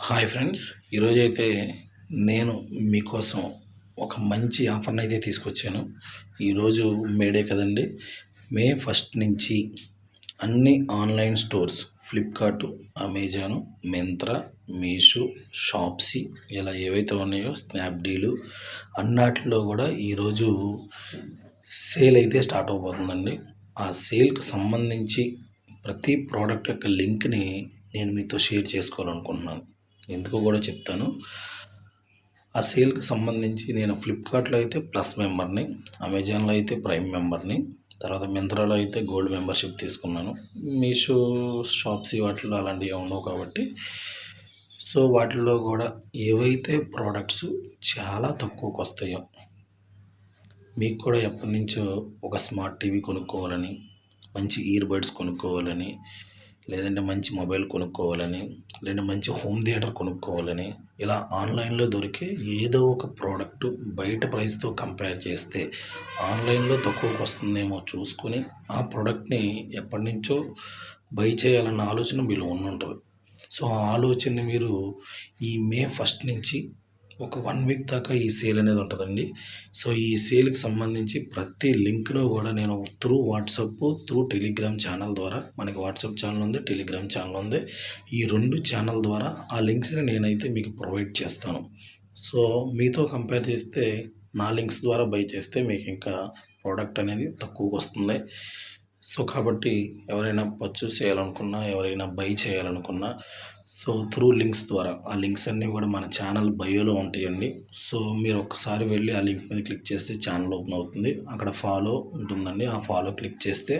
Hi friends, ఈరోజైతే నేను మీకోసం ఒక మంచి ఆఫర్ని అయితే తీసుకొచ్చాను. ఈరోజు మేడే కదండి. మే ఫస్ట్ నుంచి అన్ని online stores Flipkart, Amazon, Myntra, Meesho, Shopsy ఇలా ఏవైతే ఉన్నాయో స్నాప్డీలు అన్నిటిలో కూడా ఈరోజు సేల్ అయితే స్టార్ట్ అవబోతుందండి. ఆ సేల్కి సంబంధించి ప్రతి ప్రోడక్ట్ యొక్క లింక్ని నేను మీతో షేర్ చేసుకోవాలనుకుంటున్నాను. ఎందుకో కూడా చెప్తాను. ఆ సేల్కి సంబంధించి నేను ఫ్లిప్కార్ట్లో అయితే ప్లస్ మెంబర్ని, అమెజాన్లో అయితే ప్రైమ్ మెంబర్ని, తర్వాత మింత్రాలో అయితే గోల్డ్ మెంబర్షిప్ తీసుకున్నాను. మీషో, షాప్సీ వాటిలో అలాంటివి ఉండవు కాబట్టి సో వాటిల్లో కూడా ఏవైతే ప్రోడక్ట్స్ చాలా తక్కువకు వస్తాయో, మీకు కూడా ఎప్పటి నుంచో ఒక స్మార్ట్ టీవీ కొనుక్కోవాలని, మంచి ఇయర్ బడ్స్ కొనుక్కోవాలని, లేదంటే మంచి మొబైల్ కొనుక్కోవాలని, లేదంటే మంచి హోమ్ థియేటర్ కొనుక్కోవాలని, ఇలా ఆన్లైన్లో దొరికే ఏదో ఒక ప్రోడక్ట్ బయట ప్రైస్తో కంపేర్ చేస్తే ఆన్లైన్లో తక్కువకు వస్తుందేమో చూసుకొని ఆ ప్రోడక్ట్ని ఎప్పటి నుంచో బై చేయాలన్న ఆలోచన మీలో ఉండుంటుంది. సో ఆ ఆలోచనని మీరు ఈ మే ఫస్ట్ నుంచి ఒక 1 వీక్ దాకా ఈ సేల్ అనేది ఉంటుందండి. సో ఈ సేల్కి సంబంధించి ప్రతి లింక్ను కూడా నేను through WhatsApp, through Telegram channel ద్వారా, మనకి వాట్సాప్ ఛానల్ ఉంది, టెలిగ్రామ్ ఛానల్ ఉంది. ఈ 2 ఛానల్ ద్వారా ఆ లింక్స్ని నేనైతే మీకు ప్రొవైడ్ చేస్తాను. సో మీతో కంపేర్ చేస్తే నా లింక్స్ ద్వారా బై చేస్తే మీకు ఇంకా ప్రోడక్ట్ అనేది తక్కువకు వస్తుంది. సో కాబట్టి ఎవరైనా పర్చేస్ చేయాలనుకున్నా, ఎవరైనా బై చేయాలనుకున్నా సో త్రూ లింక్స్ ద్వారా, ఆ లింక్స్ అన్నీ కూడా మన ఛానల్ బయోలో ఉంటాయండి. సో మీరు ఒక్కసారి వెళ్ళి ఆ లింక్ మీద క్లిక్ చేస్తే ఛానల్ ఓపెన్ అవుతుంది. అక్కడ ఫాలో ఉంటుందండి. ఆ ఫాలో క్లిక్ చేస్తే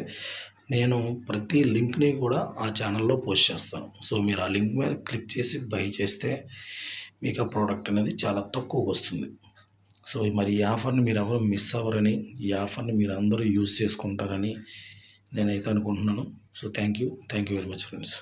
నేను ప్రతి లింక్ని కూడా ఆ ఛానల్లో పోస్ట్ చేస్తాను. సో మీరు ఆ లింక్ మీద క్లిక్ చేసి బై చేస్తే మీకు ఆ ప్రోడక్ట్ అనేది చాలా తక్కువకు వస్తుంది. సో మరి ఈ ఆఫర్ని మీరు ఎవరు మిస్ అవ్వరని, ఈ ఆఫర్ని మీరు అందరూ యూజ్ చేసుకుంటారని నేనైతే అనుకుంటున్నాను. So thank you very much friends.